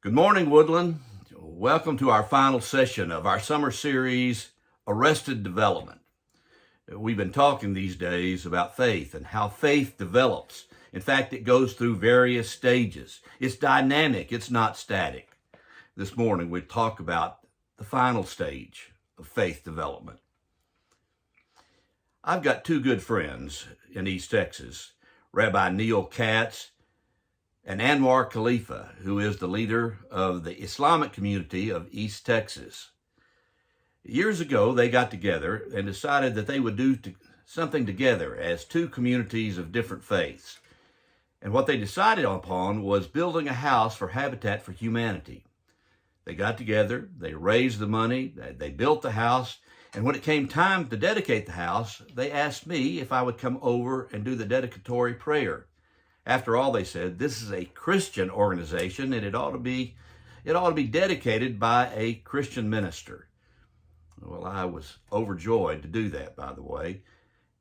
Good morning, Woodland. Welcome to our final session of our summer series, Arrested Development. We've been talking these days about faith and how faith develops. In fact, it goes through various stages. It's dynamic, it's not static. This morning, we talk about the final stage of faith development. I've got two good friends in East Texas, Rabbi Neil Katz and Anwar Khalifa, who is the leader of the Islamic community of East Texas. Years ago, they got together and decided that they would do something together as two communities of different faiths. And what they decided upon was building a house for Habitat for Humanity. They got together, they raised the money, they built the house, and when it came time to dedicate the house, they asked me if I would come over and do the dedicatory prayer. After all, they said, this is a Christian organization and it ought to be dedicated by a Christian minister. Well, I was overjoyed to do that, by the way.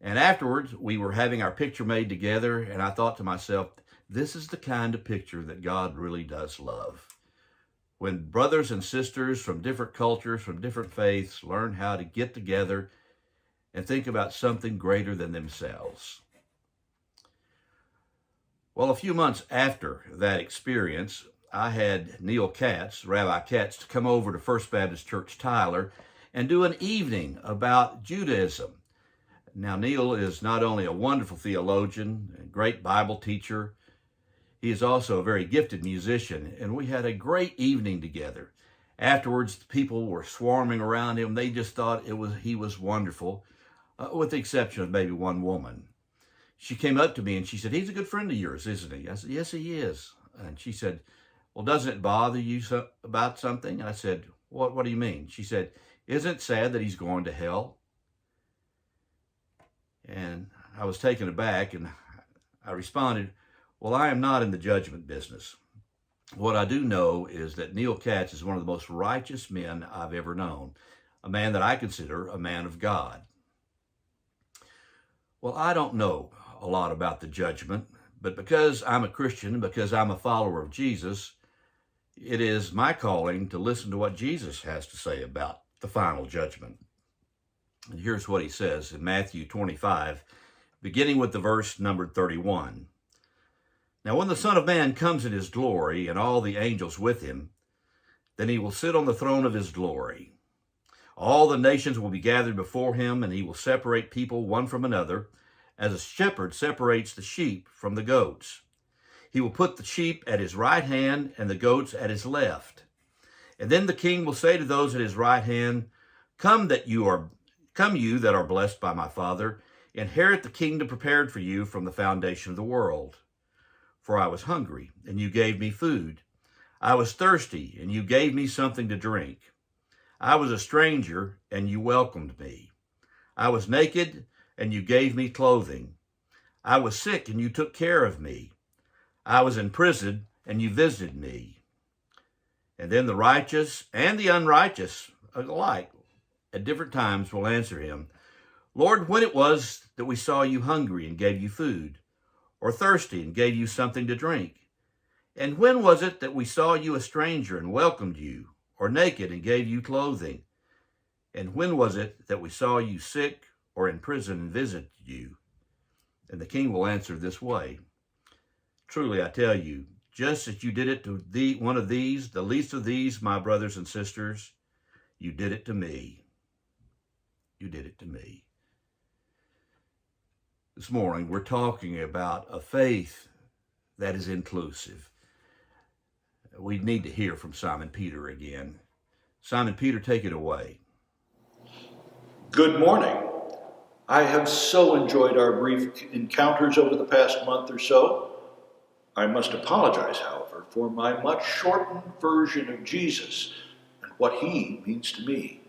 And afterwards, we were having our picture made together, and I thought to myself, this is the kind of picture that God really does love. When brothers and sisters from different cultures, from different faiths, learn how to get together and think about something greater than themselves. Well, a few months after that experience, I had Neil Katz, Rabbi Katz, to come over to First Baptist Church Tyler and do an evening about Judaism. Now, Neil is not only a wonderful theologian, a great Bible teacher, he is also a very gifted musician, and we had a great evening together. Afterwards, the people were swarming around him. They just thought he was wonderful, with the exception of maybe one woman. She came up to me and she said, he's a good friend of yours, isn't he? I said, yes, he is. And she said, well, doesn't it bother you about something? And I said, what do you mean? She said, isn't it sad that he's going to hell? And I was taken aback and I responded, well, I am not in the judgment business. What I do know is that Neil Katz is one of the most righteous men I've ever known, a man that I consider a man of God. Well, I don't know a lot about the judgment, but because I'm a Christian and because I'm a follower of Jesus, it is my calling to listen to what Jesus has to say about the final judgment. And here's what he says in Matthew 25, beginning with the verse numbered 31. Now, when the Son of Man comes in his glory and all the angels with him, then he will sit on the throne of his glory. All the nations will be gathered before him, and he will separate people one from another, as a shepherd separates the sheep from the goats. He will put the sheep at his right hand and the goats at his left. And then the king will say to those at his right hand, Come you that are blessed by my Father, inherit the kingdom prepared for you from the foundation of the world. For I was hungry, and you gave me food. I was thirsty, and you gave me something to drink. I was a stranger, and you welcomed me. I was naked, and you gave me clothing. I was sick, and you took care of me. I was in prison, and you visited me. And then the righteous and the unrighteous alike at different times will answer him, Lord, when it was that we saw you hungry and gave you food, or thirsty and gave you something to drink? And when was it that we saw you a stranger and welcomed you, or naked and gave you clothing? And when was it that we saw you sick or in prison and visited you? And the king will answer this way, Truly I tell you, just as you did it to one of these, the least of these, my brothers and sisters, you did it to me. You did it to me. This morning, we're talking about a faith that is inclusive. We need to hear from Simon Peter again. Simon Peter, take it away. Good morning. I have so enjoyed our brief encounters over the past month or so. I must apologize, however, for my much shortened version of Jesus and what he means to me.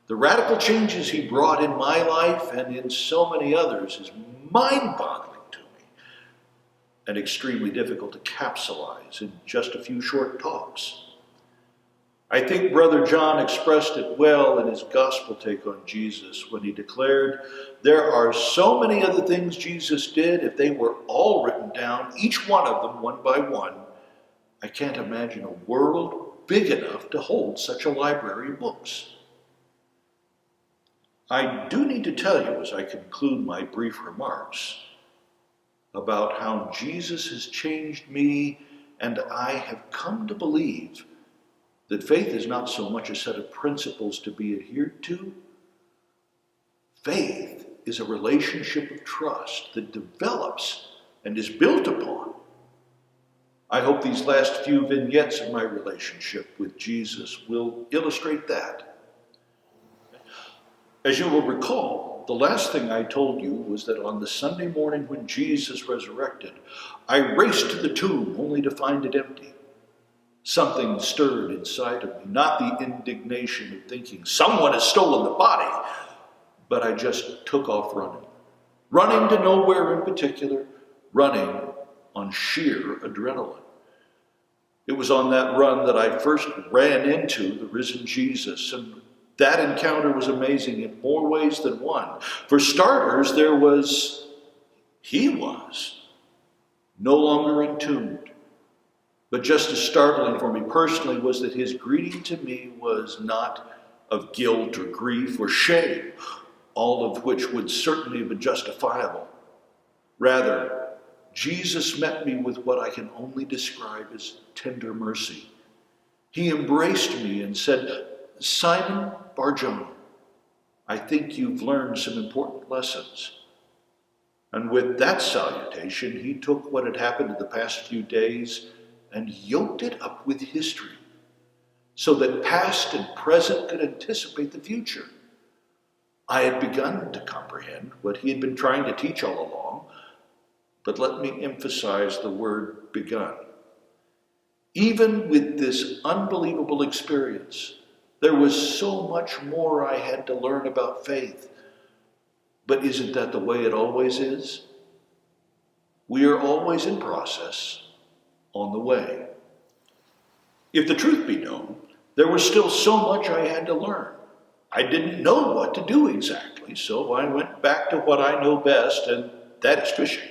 The radical changes he brought in my life and in so many others is mind-boggling to me and extremely difficult to capsulize in just a few short talks. I think Brother John expressed it well in his gospel take on Jesus when he declared, there are so many other things Jesus did, if they were all written down, each one of them one by one, I can't imagine a world big enough to hold such a library of books. I do need to tell you, as I conclude my brief remarks, about how Jesus has changed me, and I have come to believe that faith is not so much a set of principles to be adhered to. Faith is a relationship of trust that develops and is built upon. I hope these last few vignettes of my relationship with Jesus will illustrate that. As you will recall, the last thing I told you was that on the Sunday morning when Jesus resurrected, I raced to the tomb only to find it empty. Something stirred inside of me, not the indignation of thinking someone has stolen the body, but I just took off running. Running to nowhere in particular, running on sheer adrenaline. It was on that run that I first ran into the risen Jesus, and that encounter was amazing in more ways than one. For starters, he was no longer entombed. But just as startling for me personally was that his greeting to me was not of guilt or grief or shame, all of which would certainly have been justifiable. Rather, Jesus met me with what I can only describe as tender mercy. He embraced me and said, "Simon Bar-Jonah, I think you've learned some important lessons." And with that salutation, he took what had happened in the past few days and yoked it up with history, so that past and present could anticipate the future. I had begun to comprehend what he had been trying to teach all along, but let me emphasize the word begun. Even with this unbelievable experience, there was so much more I had to learn about faith. But isn't that the way it always is? We are always in process, on the way. If the truth be known, there was still so much I had to learn. I didn't know what to do exactly, so I went back to what I know best, and that is fishing.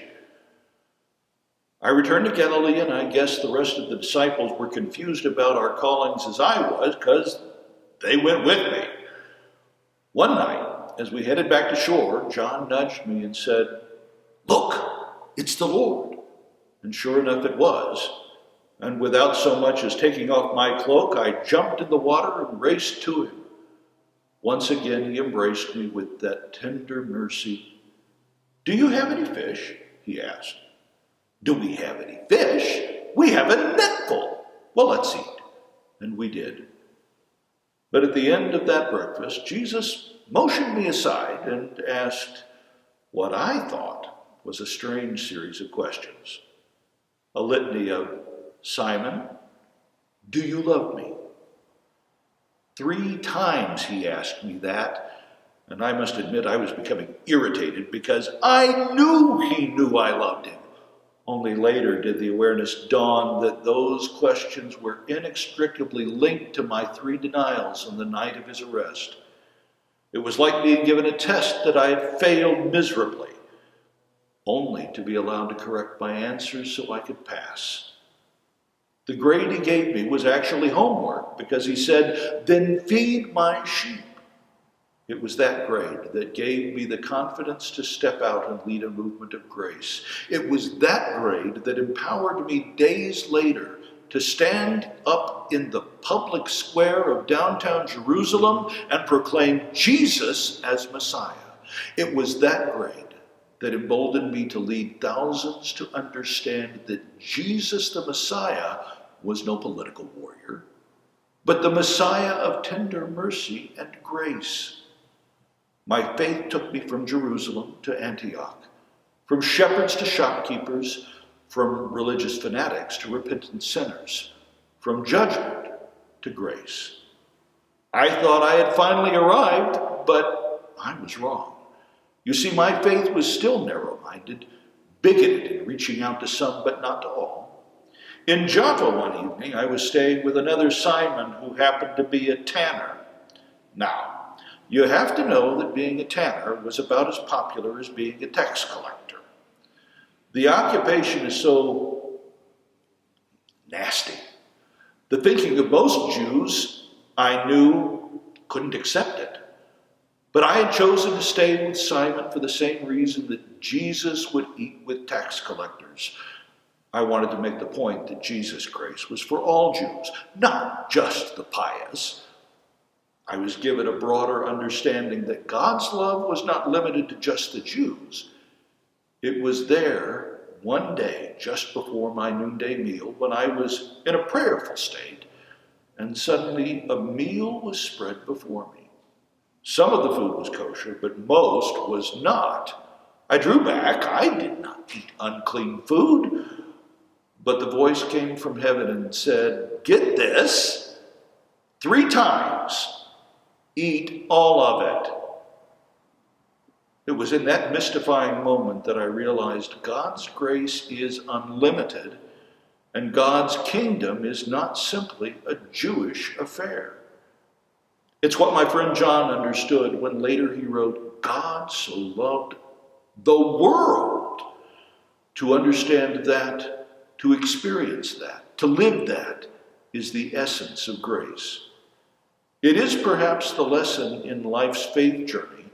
I returned to Galilee, and I guess the rest of the disciples were confused about our callings as I was, because they went with me. One night, as we headed back to shore, John nudged me and said, "Look, it's the Lord." And sure enough it was. And without so much as taking off my cloak, I jumped in the water and raced to him. Once again he embraced me with that tender mercy. "Do you have any fish?" he asked. "Do we have any fish? We have a net full." "Well, let's eat." And we did. But at the end of that breakfast, Jesus motioned me aside and asked what I thought was a strange series of questions. A litany of, "Simon, do you love me?" 3 times he asked me that, and I must admit I was becoming irritated because I knew he knew I loved him. Only later did the awareness dawn that those questions were inextricably linked to my 3 denials on the night of his arrest. It was like being given a test that I had failed miserably, only to be allowed to correct my answers so I could pass. The grade he gave me was actually homework, because he said, "Then feed my sheep." It was that grade that gave me the confidence to step out and lead a movement of grace. It was that grade that empowered me days later to stand up in the public square of downtown Jerusalem and proclaim Jesus as Messiah. It was that grade that emboldened me to lead thousands to understand that Jesus the Messiah was no political warrior, but the Messiah of tender mercy and grace. My faith took me from Jerusalem to Antioch, from shepherds to shopkeepers, from religious fanatics to repentant sinners, from judgment to grace. I thought I had finally arrived, but I was wrong. You see, my faith was still narrow-minded, bigoted in reaching out to some but not to all. In Jaffa one evening, I was staying with another Simon who happened to be a tanner. Now, you have to know that being a tanner was about as popular as being a tax collector. The occupation is so nasty. The thinking of most Jews I knew couldn't accept it. But I had chosen to stay with Simon for the same reason that Jesus would eat with tax collectors. I wanted to make the point that Jesus' grace was for all Jews, not just the pious. I was given a broader understanding that God's love was not limited to just the Jews. It was there one day just before my noonday meal when I was in a prayerful state, and suddenly a meal was spread before me. Some of the food was kosher, but most was not. I drew back. I did not eat unclean food. But the voice came from heaven and said, "Get this, 3 times, eat all of it." It was in that mystifying moment that I realized God's grace is unlimited, and God's kingdom is not simply a Jewish affair. It's what my friend John understood when later he wrote, "God so loved the world." To understand that, to experience that, to live that is the essence of grace. It is perhaps the lesson in life's faith journey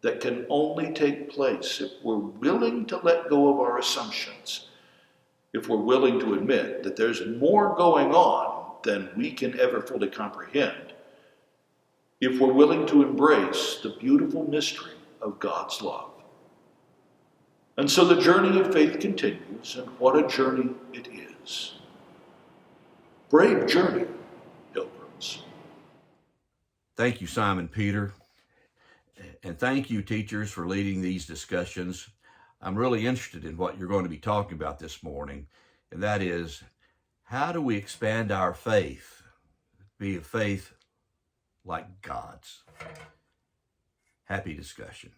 that can only take place if we're willing to let go of our assumptions, if we're willing to admit that there's more going on than we can ever fully comprehend, if we're willing to embrace the beautiful mystery of God's love. And so the journey of faith continues, and what a journey it is. Brave journey, pilgrims. Thank you, Simon Peter. And thank you, teachers, for leading these discussions. I'm really interested in what you're going to be talking about this morning, and that is, how do we expand our faith, be a faith like God's? Happy discussion.